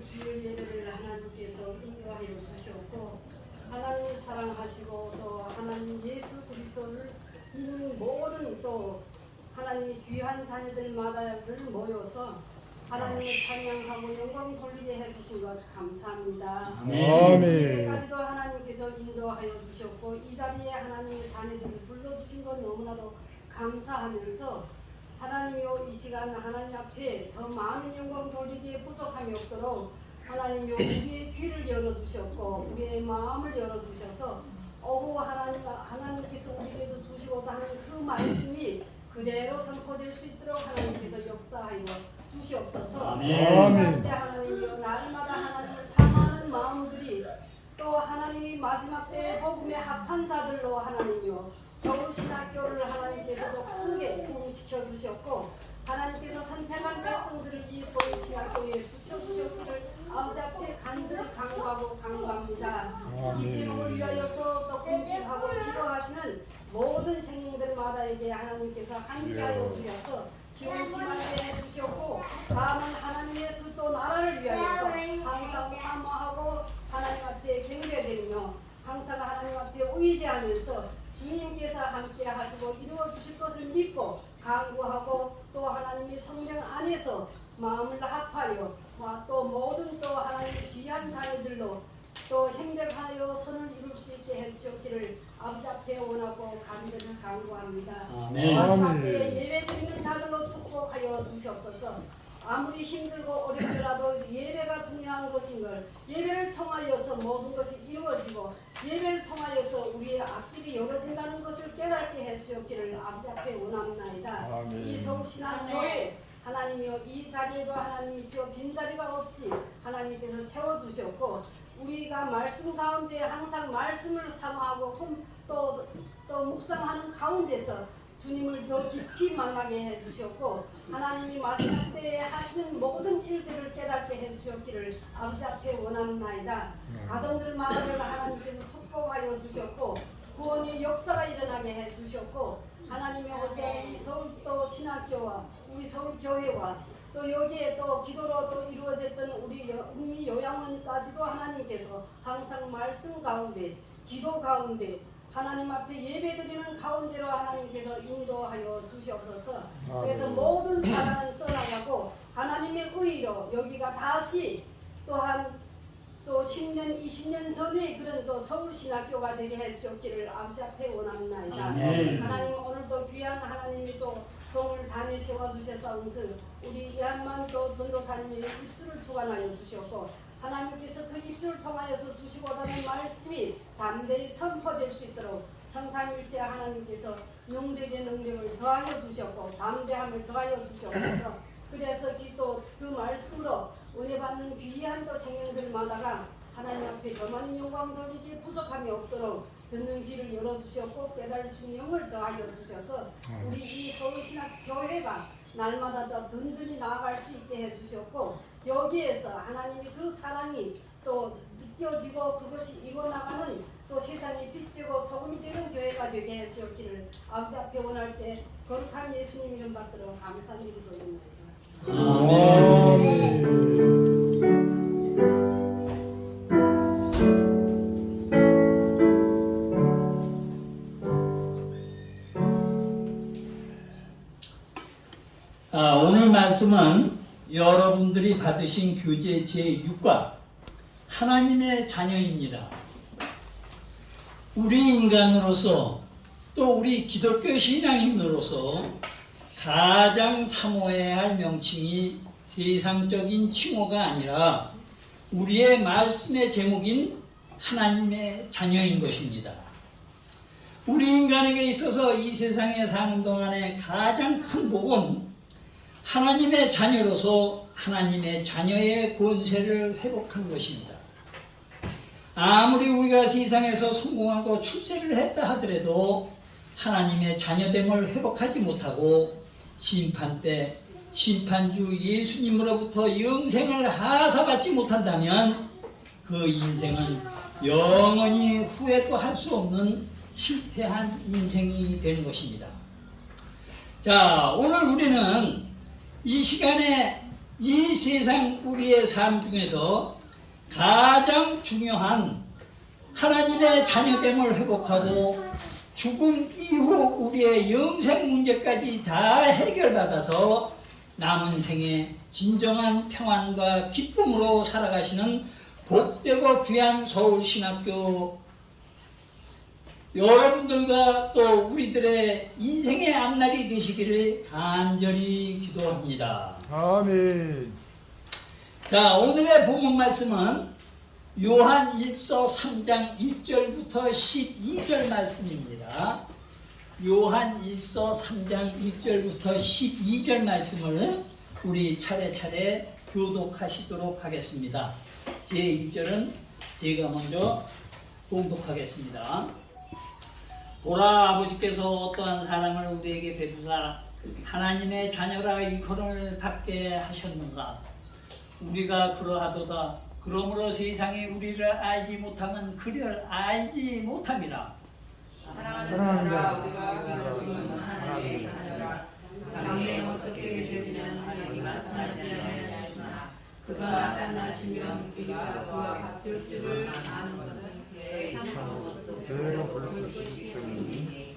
주일 예배를 하나님께서 인도하여 주셨고 하나님을 사랑하시고 또 하나님 예수 그리스도를 믿는 모든 또 하나님의 귀한 자녀들마다를 모여서 하나님을 찬양하고 영광 돌리게 해주신 것 감사합니다. 아멘. 예배까지도 하나님께서 인도하여 주셨고 이 자리에 하나님의 자녀들을 불러주신 것 너무나도 감사하면서 하나님이여 이 시간 하나님 앞에 더 많은 영광 돌리기에 부족함이 없도록 하나님이여 우리의 귀를 열어주셨고 우리의 마음을 열어주셔서 하나님께서 우리에게서 주시고자 하는 그 말씀이 그대로 선포될 수 있도록 하나님께서 역사하여 주시옵소서. 아멘. 때 하나님이여 날마다 하나님을 사모하는 마음들이 또 하나님이 마지막 때 복음에 합한 자들로 하나님이여 서울신학교를 하나님께서도 크게 부흥시켜 주셨고 하나님께서 선택한 백성들을 이 서울신학교에 붙여주셨기를 아버지 앞에 간절히 간구하고 간구합니다. 이 제목을 위하여서 또 공칭하고 기도하시는 모든 생명들마다에게 하나님께서 함께하여 주셔서 기원심하게 해주셨고 다음은 하나님의 그 또 나라를 위하여서 항상 사모하고 하나님 앞에 경배드리며 항상 하나님 앞에 의지하면서 주님께서 함께 하시고 이루어 주실 것을 믿고 간구하고 또 하나님의 성령 안에서 마음을 합하여 또 모든 또 하나님의 귀한 자녀들로 또 협력하여 선을 이룰 수 있게 해주셨기를 아버지 앞에 원하고 간절히 간구합니다. 마지막 때 예배 드리는 자들로 축복하여 주시옵소서. 아무리 힘들고 어렵더라도 예배가 중요한 것인 걸 예배를 통하여서 모든 것이 이루어지고 예배를 통하여서 우리의 앞길이 열어진다는 것을 깨닫게 해주셨기를 아버지 앞에 원합나이다. 이 서울신학교에 하나님이여 이 자리에도 하나님이시여 빈자리가 없이 하나님께서 채워주셨고 우리가 말씀 가운데 항상 말씀을 사모하고 또 묵상하는 가운데서 주님을 더 깊이 만나게 해주셨고 하나님이 마지막 때에 하시는 모든 일들을 깨닫게 해주셨기를 아버지 앞에 원합나이다. 가정들마다를 하나님께서 축복하여 주셨고 구원의 역사가 일어나게 해주셨고 하나님이 어제 우리 서울 또 신학교와 우리 서울교회와 또 여기에 또 기도로 또 이루어졌던 우리 요양원까지도 하나님께서 항상 말씀 가운데 기도 가운데 하나님 앞에 예배드리는 가운데로 하나님께서 인도하여 주시옵소서. 그래서 모든 사랑은 떠나가고 하나님의 의로 여기가 다시 또한 또 10년 20년 전에 그런 또 서울신학교가 되게 해주셨기를 아버지 앞에 원합나이다. 하나님 오늘도 귀한 하나님이 또 종을 단에 세워주셔서온즉 우리 이한만 또 전도사님의 입술을 주관하여 주셨고 하나님께서 그 입술을 통하여서 주시고자 하는 말씀이 담대히 선포될 수 있도록 성삼일체 하나님께서 능력의 능력을 더하여 주셨고 담대함을 더하여 주셨어서 그래서 또 그 말씀으로 은혜 받는 귀한 또 생명들마다가 하나님 앞에 더 많은 영광 돌리기에 부족함이 없도록 듣는 귀를 열어주셨고 깨달을 수 있는 영을 더하여 주셔서 우리 이 서울신학교회가 날마다 더 든든히 나아갈 수 있게 해주셨고 여기에서 하나님의 그 사랑이 또 느껴지고 그것이 이루어나가는 또 세상에 빛되고 소금이 되는 교회가 되게 해주셨기를 아버지 앞에 원할 때 거룩한 예수님 이름 받들어 감사드리고 있습니다. 아멘. 오늘 말씀은 여러분들이 받으신 교재 제6과 하나님의 자녀입니다. 우리 인간으로서 또 우리 기독교 신앙인으로서 가장 사모해야 할 명칭이 세상적인 칭호가 아니라 우리의 말씀의 제목인 하나님의 자녀인 것입니다. 우리 인간에게 있어서 이 세상에 사는 동안에 가장 큰 복은 하나님의 자녀로서 하나님의 자녀의 권세를 회복하는 것입니다. 아무리 우리가 세상에서 성공하고 출세를 했다 하더라도 하나님의 자녀됨을 회복하지 못하고 심판 때 심판주 예수님으로부터 영생을 하사받지 못한다면 그 인생은 영원히 후회도 할 수 없는 실패한 인생이 되는 것입니다. 자, 오늘 우리는 이 시간에 이 세상 우리의 삶 중에서 가장 중요한 하나님의 자녀됨을 회복하고 죽음 이후 우리의 영생 문제까지 다 해결받아서 남은 생에 진정한 평안과 기쁨으로 살아가시는 복되고 귀한 서울신학교 여러분들과 또 우리들의 인생의 앞날이 되시기를 간절히 기도합니다. 아멘. 자, 오늘의 본문 말씀은 요한 1서 3장 1절부터 12절 말씀입니다. 요한 1서 3장 1절부터 12절 말씀을 우리 차례차례 교독하시도록 하겠습니다. 제 1절은 제가 먼저 봉독하겠습니다. 보라, 아버지께서 어떠한 사랑을 우리에게 베푸사 하나님의 자녀라 일컬음을 받게 하셨는가. 우리가 그러하도다. 그러므로 세상이 우리를 알지 못하면 그를 알지 못함이라. 사랑하는 자 우리가 지금 하나님의 자녀라. 장래 어떻게 되시는 하나님이 나타나지 않았으나 그가 나타나시면 우리가 그와 같을 줄을 아는 것은 그대로 불러주시기 때문이니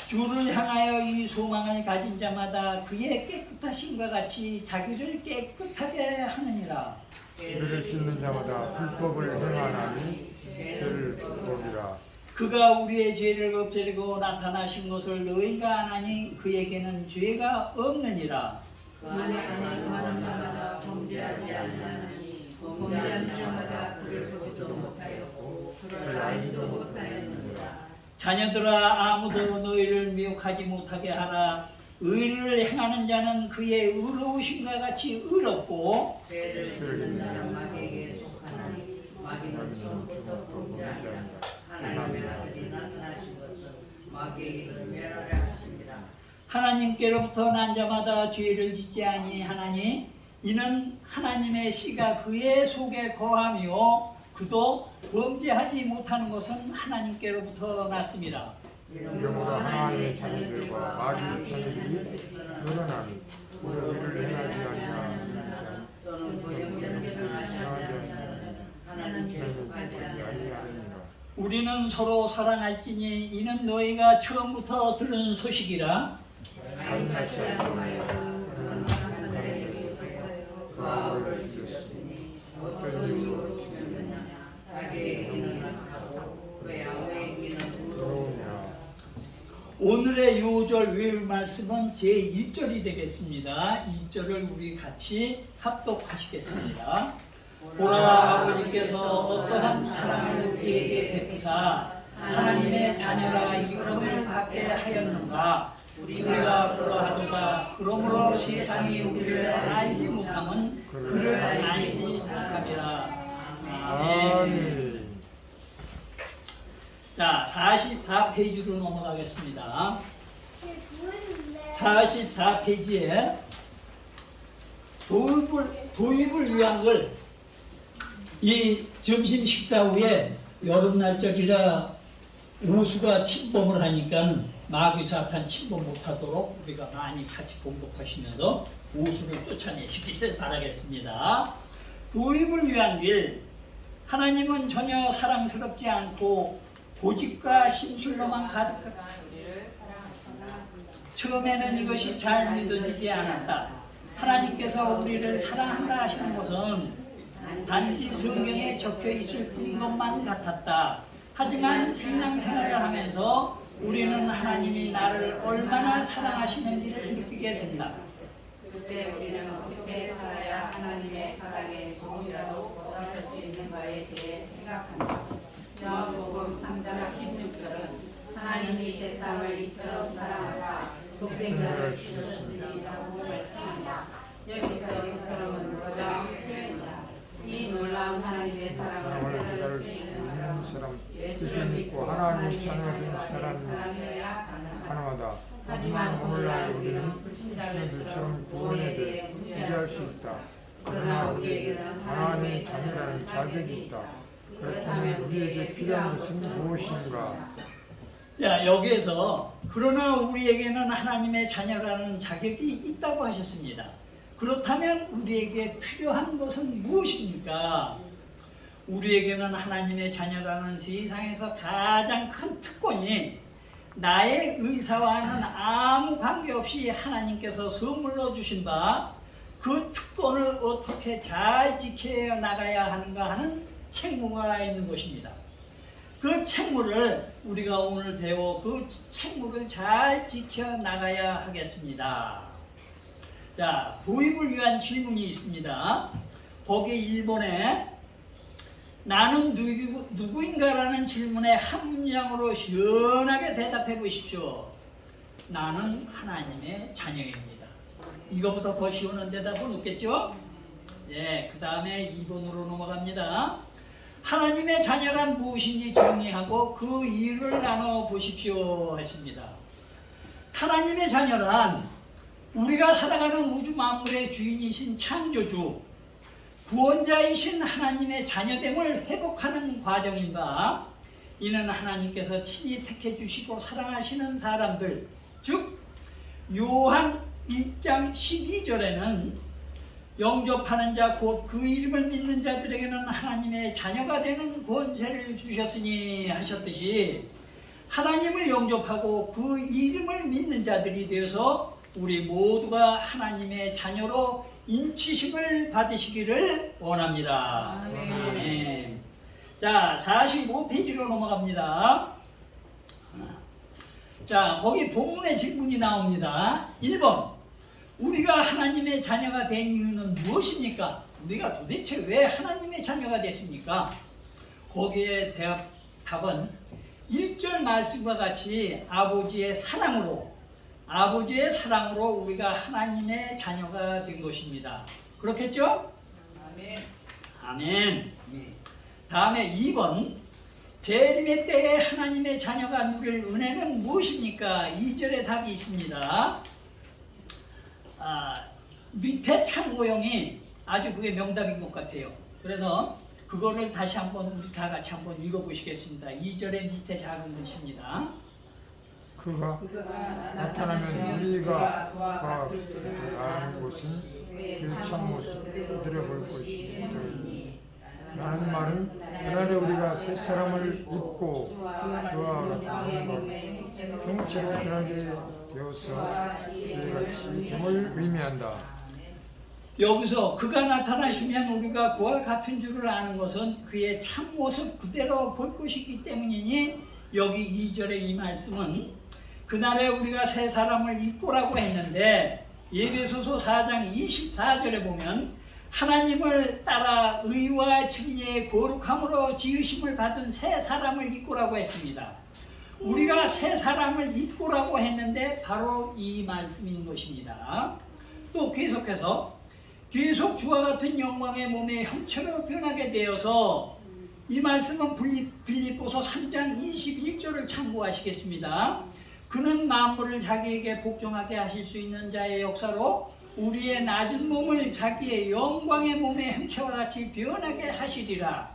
주를 향하여 이 소망을 가진 자마다 그의 깨끗하심과 같이 자기를 깨끗하게 하느니라. 죄를 짓는 자마다 불법을 행하나니 죄를 복이라. 그가 우리의 죄를 없애리고 나타나신 것을 너희가 아나니 그에게는 죄가 없느니라. 그 안에 거하는 자마다 범죄하지 않나니 범죄하는 자마다 그를 보지도 못하였고 그를 알지도 못하였느니라. 자녀들아, 아무도 너희를 미혹하지 못하게 하라. 의를 행하는 자는 그의 의로우심과 같이 의롭고 죄를 짓는 자는 마귀에게 속하나니 마귀는 처음부터 범죄하니라. 하나님의 아들이 나타나신 것은 마귀의 일을 멸하려 하심이라. 하나님께로부터 난 자마다 죄를 짓지 아니하나니 이는 하나님의 씨가 그의 속에 거하며 그도 범죄하지 못하는 것은 하나님께로부터 났습니다. 이러므로 하나님의 자녀들과 마귀의 자녀들이 드러나니 우리가 의를 행하지 아니하는 또는 그 영접대를 하지 않는 자는 하나님께 속하지 아니하느니라. 우리는 서로 사랑할지니 이는 너희가 처음부터 들은 소식이라. 가인같이 하여 그는 하나님에게 있었고 그 아우를 죽였으니 어떤 이유로 죽였느냐. 자기의 행위는 악하고 그 아우의 행위는 부끄러우냐. 오늘의 요절 외울 말씀은 제1절이 되겠습니다. 1절을 우리 같이 합독하시겠습니다. 보라, 아버지께서 어떠한 사랑을 우리에게 베푸사 하나님의 자녀라 이름을 받게 하였는가. 우리가 그러하도다. 그러므로 세상이 우리를 알지 못하면 그를 알지 못함이라. 아멘. 아멘. 자, 44페이지로 넘어가겠습니다. 44페이지에 도입을 위한 걸 이 점심 식사 후에 여름날짜리라 우수가 침범을 하니까 마귀 사탄 침범 못하도록 우리가 많이 같이 공독하시면서 우수를 쫓아내시기를 바라겠습니다. 도입을 위한 길. 하나님은 전혀 사랑스럽지 않고 고집과 심술로만 가득한 처음에는 이것이 잘 믿어지지 않았다. 하나님께서 우리를 사랑한다 하시는 것은 단지 성경에 적혀 있을 뿐인 것만 같았다. 하지만 신앙생활을 하면서 우리는 하나님이 나를 얼마나 사랑하시는지를 느끼게 된다. 그때 우리는 어떻게 살아야 하나님의 사랑에 조금이라도 보답할 수 있는가에 대해 생각한다. 요한복음 3장 16절은 하나님이 세상을 이처럼 사랑하사 독생자를 주셨으니라고 말씀한다. 여기서 이처럼은 놀라운 표현이다. 이 놀라운 하나님의 사랑을 깨달을 수 있는 사람은 예수를 믿고 하나님의 자녀된 사람이어야 가능하다. 하지만 오늘날 우리는 불신자들처럼 구원에 대해 문제할 수 있다. 그러나 우리에게는 하나님의 자녀라는 자격이 있다. 그렇다면 우리에게 필요한 것은 무엇인가? 야, 여기에서 그러나 우리에게는 하나님의 자녀라는 자격이 있다고 하셨습니다. 그렇다면 우리에게 필요한 것은 무엇입니까? 우리에게는 하나님의 자녀라는 세상에서 가장 큰 특권이 나의 의사와는 아무 관계없이 하나님께서 선물로 주신 바 그 특권을 어떻게 잘 지켜 나가야 하는가 하는 책무가 있는 것입니다. 그 책무를 우리가 오늘 배워 그 책무를 잘 지켜 나가야 하겠습니다. 자, 도입을 위한 질문이 있습니다. 거기 1번에 나는 누구인가라는 질문에 한 문장으로 시원하게 대답해 보십시오. 나는 하나님의 자녀입니다. 이거보다 더 시원한 대답은 없겠죠? 예, 그 다음에 2번으로 넘어갑니다. 하나님의 자녀란 무엇인지 정의하고 그 이유를 나눠 보십시오 하십니다. 하나님의 자녀란 우리가 살아가는 우주 만물의 주인이신 창조주, 구원자이신 하나님의 자녀됨을 회복하는 과정인가, 이는 하나님께서 친히 택해 주시고 사랑하시는 사람들, 즉 요한 1장 12절에는 영접하는 자 곧 그 이름을 믿는 자들에게는 하나님의 자녀가 되는 권세를 주셨으니 하셨듯이, 하나님을 영접하고 그 이름을 믿는 자들이 되어서 우리 모두가 하나님의 자녀로 인치심을 받으시기를 원합니다. 아멘. 자, 45페이지로 넘어갑니다. 자, 거기 본문의 질문이 나옵니다. 1번, 우리가 하나님의 자녀가 된 이유는 무엇입니까? 우리가 도대체 왜 하나님의 자녀가 됐습니까? 거기에 답은 1절 말씀과 같이 아버지의 사랑으로 우리가 하나님의 자녀가 된 것입니다. 그렇겠죠? 아멘. 아멘. 다음에 2번, 재림의 때에 하나님의 자녀가 누릴 은혜는 무엇입니까? 2절에 답이 있습니다. 밑에 참고용이 아주 그게 명답인 것 같아요. 그래서 그거를 다시 한번 우리 다 같이 한번 읽어보시겠습니다. 2절의 밑에 작은 글씨입니다. 그가 나타나면 우리가 그와 아는 것은 그 참모습 그들의 볼 것이니 라는 말은 그날에 우리가 새 사람을 입고 그와 같은 것 정체로 변하게 되어서 그같이 됨을 의미한다. 여기서 그가 나타나시면 우리가 그와 같은 줄을 아는 것은 그의 참모습 그대로 볼 것이기 때문이니, 여기 2절의 이 말씀은 그날에 우리가 새 사람을 입고라고 했는데, 에베소서 4장 24절에 보면 하나님을 따라 의와 진리의 거룩함으로 지으심을 받은 새 사람을 입고라고 했습니다. 우리가 새 사람을 입고라고 했는데 바로 이 말씀인 것입니다. 또 계속해서 계속 주와 같은 영광의 몸의 형체로 변하게 되어서, 이 말씀은 빌립보서 3장 21절을 참고하시겠습니다. 그는 만물을 자기에게 복종하게 하실 수 있는 자의 역사로 우리의 낮은 몸을 자기의 영광의 몸의 형체와 같이 변하게 하시리라.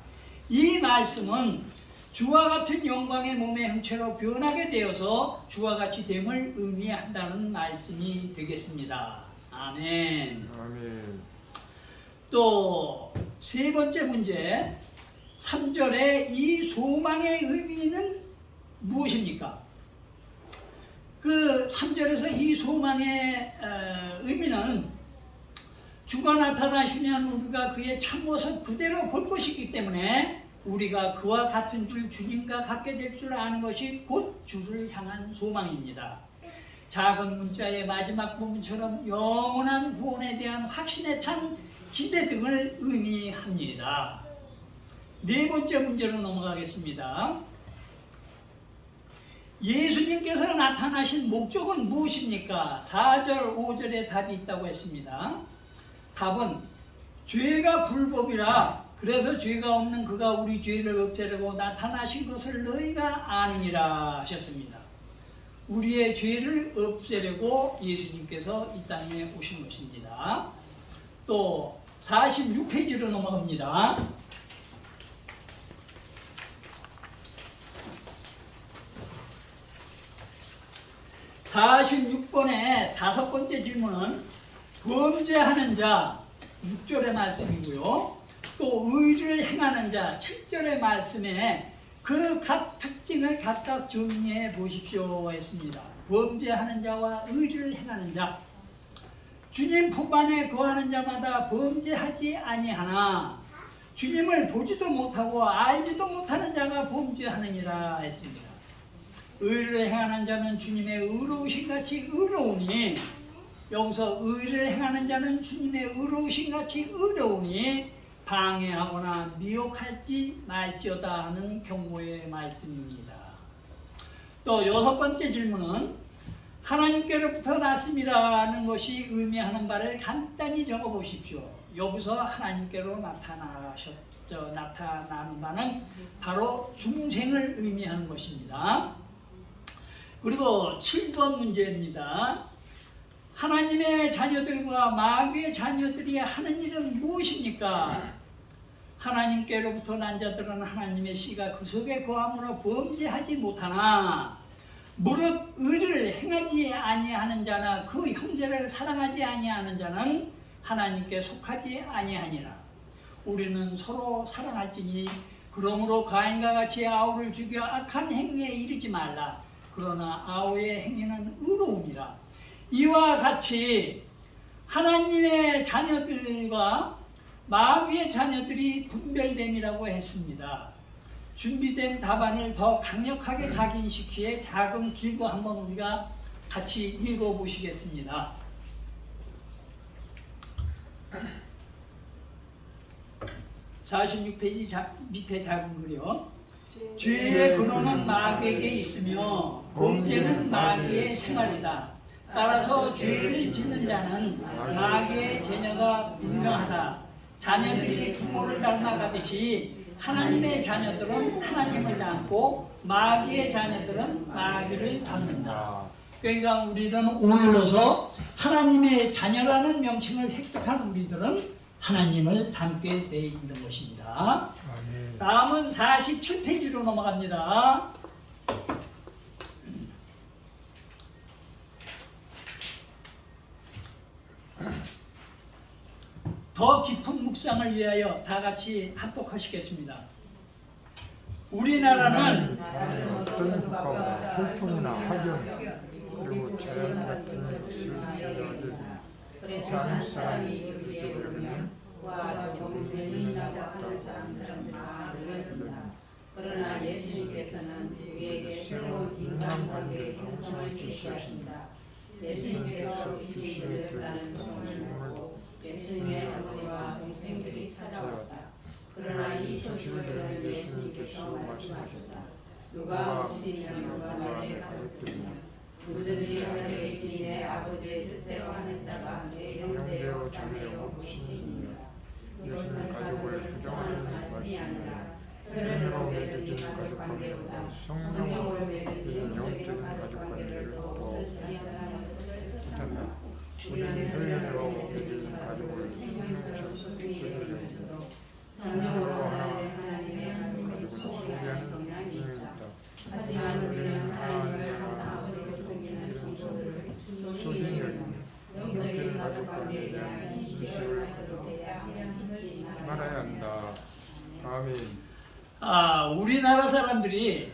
이 말씀은 주와 같은 영광의 몸의 형체로 변하게 되어서 주와 같이 됨을 의미한다는 말씀이 되겠습니다. 아멘. 아멘. 또 세 번째 문제, 3절의 이 소망의 의미는 무엇입니까? 그 3절에서 이 소망의 의미는 주가 나타나시면 우리가 그의 참모습 그대로 볼 것이기 때문에 우리가 그와 같은 줄, 주님과 같게 될 줄 아는 것이 곧 주를 향한 소망입니다. 작은 문자의 마지막 부분처럼 영원한 구원에 대한 확신에 찬 기대 등을 의미합니다. 네 번째 문제로 넘어가겠습니다. 예수님께서 나타나신 목적은 무엇입니까? 4절, 5절에 답이 있다고 했습니다. 답은 죄가 불법이라 그래서 죄가 없는 그가 우리 죄를 없애려고 나타나신 것을 너희가 아느니라 하셨습니다. 우리의 죄를 없애려고 예수님께서 이 땅에 오신 것입니다. 또 46페이지로 넘어갑니다. 46번의 5번째 질문은 범죄하는 자 6절의 말씀이고요. 또 의를 행하는 자 7절의 말씀에 그 각 특징을 각각 정리해 보십시오 했습니다. 범죄하는 자와 의를 행하는 자. 주님 품 안에 거하는 자마다 범죄하지 아니하나 주님을 보지도 못하고 알지도 못하는 자가 범죄하느니라 했습니다. 의를 행하는 자는 주님의 의로우신 같이 의로우니, 여기서 의를 행하는 자는 주님의 의로우신 같이 의로우니 방해하거나 미혹할지 말지어다 하는 경고의 말씀입니다. 또 6번째 질문은 하나님께로부터 났음이라는 것이 의미하는 바를 간단히 적어 보십시오. 여기서 하나님께로 나타나는 바는 바로 중생을 의미하는 것입니다. 그리고 7번 문제입니다. 하나님의 자녀들과 마귀의 자녀들이 하는 일은 무엇입니까? 하나님께로부터 난 자들은 하나님의 씨가 그 속에 거함으로 범죄하지 못하나 무릇 의를 행하지 아니하는 자나 그 형제를 사랑하지 아니하는 자는 하나님께 속하지 아니하니라. 우리는 서로 사랑할지니 그러므로 가인과 같이 아우를 죽여 악한 행위에 이르지 말라. 그러나 아우의 행위는 의로움이라. 이와 같이 하나님의 자녀들과 마귀의 자녀들이 분별됨이라고 했습니다. 준비된 답안을 더 강력하게 각인시키에 작은 길고 한번 우리가 같이 읽어보시겠습니다. 46페이지 밑에 작은 글이요. 죄의 근원은 마귀에게 있으며 범죄는 마귀의 생활이다. 따라서 죄를 짓는 자는 마귀의 자녀가 분명하다. 자녀들이 부모를 닮아가듯이 하나님의 자녀들은 하나님을 닮고 마귀의 자녀들은 마귀를 닮는다. 그러니까 우리는 오늘로서 하나님의 자녀라는 명칭을 획득한 우리들은 하나님을 닮게 되어 있는 것입니다. 아멘. 다음은 47페이지로 넘어갑니다. 더 깊은 묵상을 위하여 다 같이 합독하시겠습니다. 우리나라는 어떤 국가보다 혈통이나 학연 그리고 자연 같은 시련을 한 사람이 이르기는 와 조금 예민하고 어떤 사람들은 말을 듣는다. 그러나 예수님께서는 우리에게 새로운 인간관계의 형성을 제시하신다. 예수님께서 이 시를 듣다는 소문을 듣고 예수님의 어머니와 동생들이 찾아왔다. 그러나 이 소식을 들은 예수님께서 말씀하셨다. 누가 오시면 누가 나를 가르치며 누구든지 하늘에 계신 내 아버지의 뜻대로 하는 자가 내 형제요 자매요 모시니라. 이것은 가족을 부정하는 말씀이 아니라 혈연으로 맺은 가족 관계보다 성령으로 맺은 영적인 가족 관계를 더 없애시하는 것을 뜻한다. 우리는 혈연으로 맺은 가족을 생명처럼 소중히 여기면서도 성령으로 하나님의 가족을 소개하는 경향이 있다. 하지만 우리는 하나님을 한 아버지로 섬기는 성도들을 소중히 여기며 영적인 가족 관계에 대한 인식을 갖도록 해야 하지 말아야 한다. 아멘. 우리나라 사람들이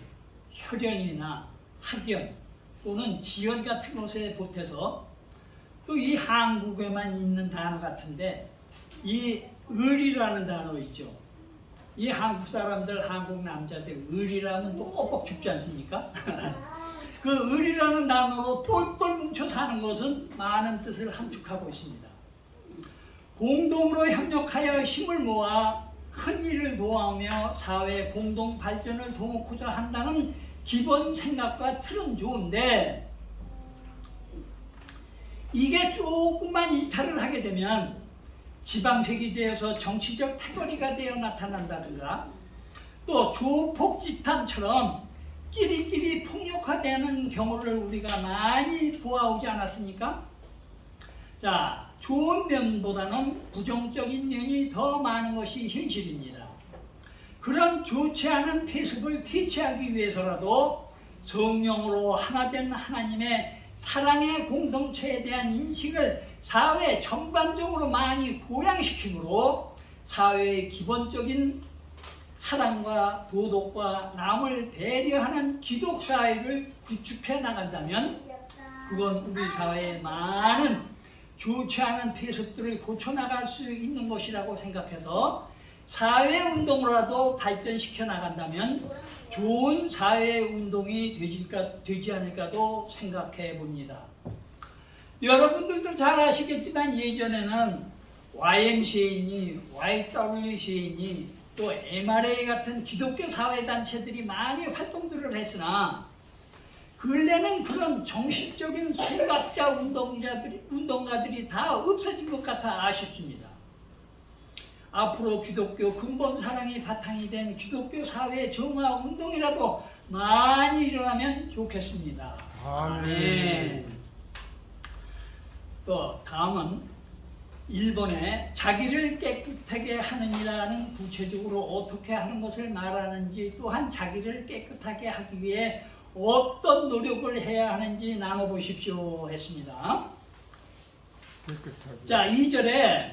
혈연이나 학연 또는 지연 같은 것에 보태서 또 이 한국에만 있는 단어 같은데 이 을이라는 단어 있죠. 이 한국 사람들, 한국 남자들 을이라면 또 뻑뻑 죽지 않습니까? 그 을이라는 단어로 똘똘 뭉쳐 사는 것은 많은 뜻을 함축하고 있습니다. 공동으로 협력하여 힘을 모아 큰 일을 도와오며 사회 공동 발전을 도모고자 한다는 기본 생각과 틀은 좋은데 이게 조금만 이탈을 하게 되면 지방색이 되어서 정치적 패거리가 되어 나타난다든가 또 조폭집단처럼 끼리끼리 폭력화되는 경우를 우리가 많이 보아오지 않았습니까? 자, 좋은 면보다는 부정적인 면이 더 많은 것이 현실입니다. 그런 좋지 않은 폐습을 퇴치하기 위해서라도 성령으로 하나 된 하나님의 사랑의 공동체에 대한 인식을 사회 전반적으로 많이 고양시키므로 사회의 기본적인 사랑과 도덕과 남을 배려하는 기독사회를 구축해 나간다면 그건 우리 사회의 많은 좋지 않은 폐습들을 고쳐나갈 수 있는 것이라고 생각해서 사회운동으로라도 발전시켜 나간다면 좋은 사회운동이 되지 않을까도 생각해 봅니다. 여러분들도 잘 아시겠지만 예전에는 YMCA니 YWCA니 또 MRA 같은 기독교 사회단체들이 많이 활동들을 했으나 근래는 그런 정신적인 소각자 운동가들이 다 없어진 것 같아 아쉽습니다. 앞으로 기독교 근본 사랑이 바탕이 된 기독교 사회 정화 운동이라도 많이 일어나면 좋겠습니다. 아멘. 또 다음은 일본의 자기를 깨끗하게 하느니라는 구체적으로 어떻게 하는 것을 말하는지 또한 자기를 깨끗하게 하기 위해 어떤 노력을 해야 하는지 나눠보십시오 했습니다. 깨끗하게. 자, 2절에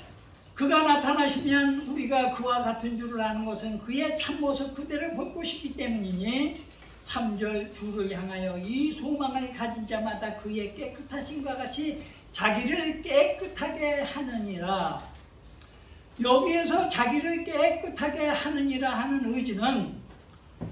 그가 나타나시면 우리가 그와 같은 줄을 아는 것은 그의 참모습 그대로 볼 것이기 때문이니 3절 주를 향하여 이 소망을 가진 자마다 그의 깨끗하심과 같이 자기를 깨끗하게 하느니라. 여기에서 자기를 깨끗하게 하느니라 하는 의지는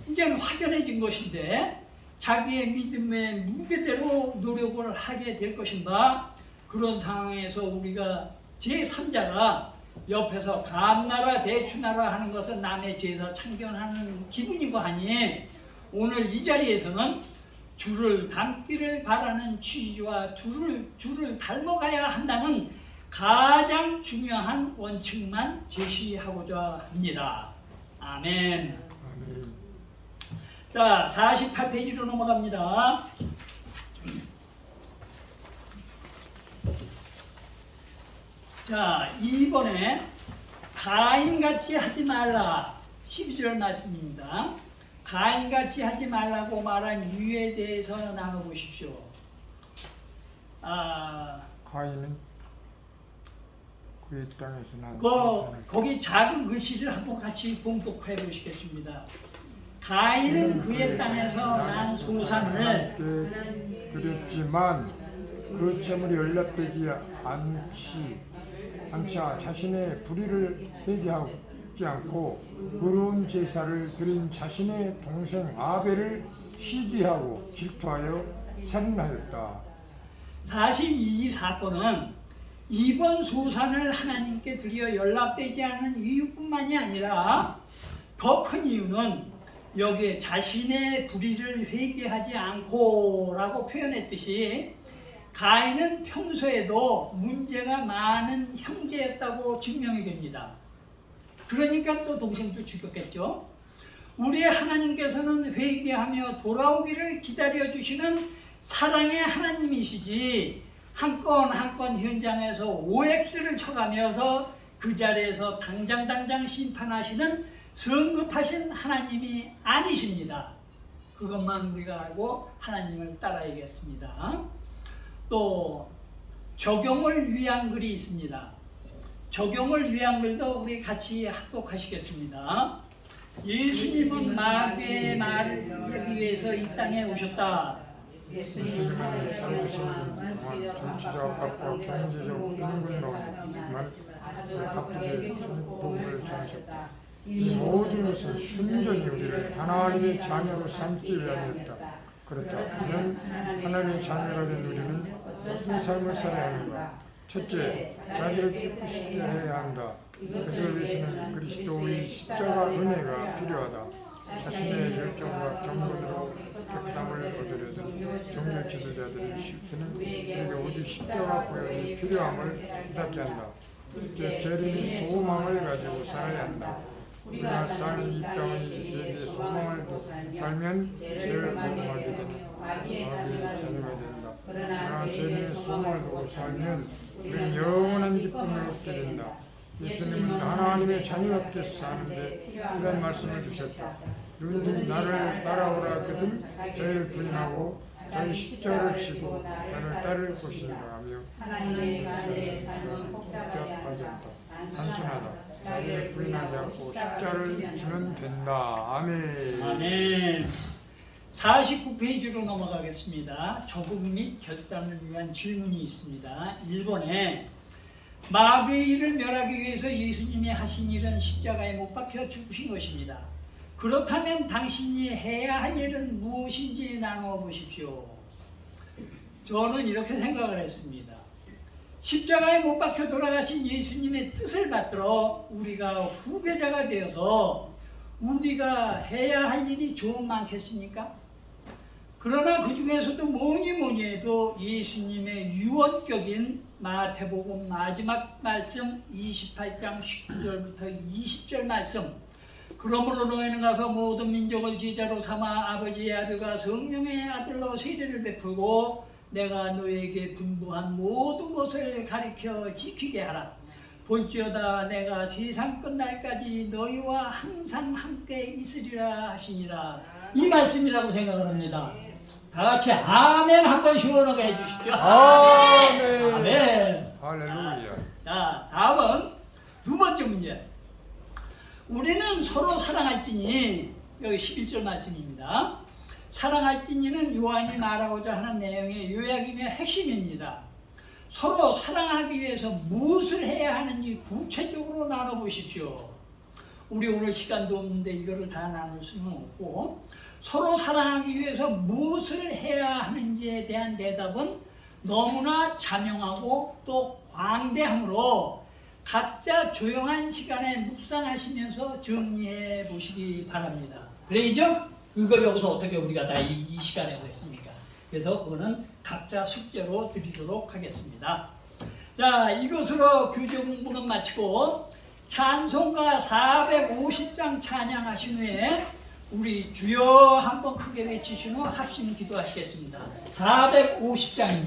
이제는 확연해진 것인데 자기의 믿음의 무게대로 노력을 하게 될 것인가. 그런 상황에서 우리가 제3자가 옆에서 감나라 대추나라 하는 것은 남의 죄에서 참견하는 기분이고 하니 오늘 이 자리에서는 주를 닮기를 바라는 취지와 주를 닮아가야 한다는 가장 중요한 원칙만 제시하고자 합니다. 아멘. 아멘. 자, 48페이지로 넘어갑니다. 자, 이번에 가인같이 하지 말라 12절 말씀입니다. 가인같이 하지 말라고 말한 이유에 대해서 나눠보십시오. 가인은 그의 땅에서 난 거기 작은 글씨를 한번 같이 봉독해 보시겠습니다. 가인은 그의 땅에서 난 소산을 드렸지만 그 재물이 연락되지 않자 자신의 불의를 회개하지 않고 의로운 제사를 드린 자신의 동생 아벨을 시기하고 질투하여 살인하였다. 사실 이 사건은 이번 소산을 하나님께 드려 연락되지 않은 이유뿐만이 아니라 더 큰 이유는 여기에 자신의 불의를 회개하지 않고라고 표현했듯이 가인은 평소에도 문제가 많은 형제였다고 증명이 됩니다. 그러니까 또 동생도 죽였겠죠. 우리 하나님께서는 회개하며 돌아오기를 기다려주시는 사랑의 하나님이시지 한 건 한 건 현장에서 OX를 쳐가면서 그 자리에서 당장 심판하시는 성급하신 하나님이 아니십니다. 그것만 우리가 알고 하나님을 따라야겠습니다. 또 적용을 위한 글이 있습니다. 적용을 위한 글도 우리 같이 합독하시겠습니다. 예수님은 마귀의 말을 하기 위해서 이 땅에 오셨다. 예수님은 정치적 압박, 경제적 인근로 바쁘게 복음을 전하셨다. 이 모든 것은 순전히 우리를 하나님의 자녀로 삼기 위함이었다. 그렇다. 이는 하나님의 자녀가 된 우리는 어떤 삶을 살아야 하는가? 첫째, 자기를 깨끗이 해야 한다. 그것을 위해서는 그리스도의 십자가 은혜가 필요하다. 자신의 열정과 경건으로 깨끗함을 얻으려던 종교 지도자들의 실수는 우리에게 오직 십자가 보혈이 필요함을 깨닫게 한다. 둘째, 재림의 소망을 가지고 살아야 한다. 우리가 사는 이 땅은 세계의 소망을 두고 살면 죄를 범하게 되는 마귀의 자녀가 된다. 그러나 재림의 소망을 두고 살면 우리는 영원한 기쁨을 얻게 된다. 예수님은 하나님의 자녀답게 사는데 이런 말씀을 주셨다. 누구든지 나를 따라오라 하거든 저희를 부인하고 자기 십자가를 지고 나를 따를 것인가 하며 하나님의 자녀의 삶은 복잡하지 않다. 단순하다. 자기를 부인하지 않고 십자가를 지면 된다. 아멘. 아멘. 49페이지로 넘어가겠습니다. 조국 및 결단을 위한 질문이 있습니다. 1번에 마귀의 일을 멸하기 위해서 예수님이 하신 일은 십자가에 못 박혀 죽으신 것입니다. 그렇다면 당신이 해야 할 일은 무엇인지 나누어 보십시오. 저는 이렇게 생각을 했습니다. 십자가에 못 박혀 돌아가신 예수님의 뜻을 받들어 우리가 후계자가 되어서 우리가 해야 할 일이 좀 많겠습니까? 그러나 그 중에서도 뭐니 해도 예수님의 유언격인 마태복음 마지막 말씀 28장 19절부터 20절 말씀, 그러므로 너희는 가서 모든 민족을 제자로 삼아 아버지의 아들과 성령의 아들로 세례를 베풀고 내가 너희에게 분부한 모든 것을 가르쳐 지키게 하라. 볼지어다 내가 세상 끝날까지 너희와 항상 함께 있으리라 하시니라. 이 말씀이라고 생각을 합니다. 다 같이 아멘 한번 시원하게 해주십시오. 아멘. 아멘. 할렐루야. 자, 다음은 두 번째 문제. 우리는 서로 사랑할지니, 여기 11절 말씀입니다. 사랑할지니는 요한이 말하고자 하는 내용의 요약이며 핵심입니다. 서로 사랑하기 위해서 무엇을 해야 하는지 구체적으로 나눠보십시오. 우리 오늘 시간도 없는데 이거를 다 나눌 수는 없고, 서로 사랑하기 위해서 무엇을 해야 하는지에 대한 대답은 너무나 자명하고 또 광대하므로 각자 조용한 시간에 묵상하시면서 정리해 보시기 바랍니다. 그래야죠? 이걸 여기서 어떻게 우리가 다 이 시간에 보겠습니까? 그래서 그거는 각자 숙제로 드리도록 하겠습니다. 자, 이것으로 교재 공부는 마치고 찬송가 450장 찬양하신 후에 우리 주여 한번 크게 외치신 후 합심 기도하시겠습니다. 450장입니다.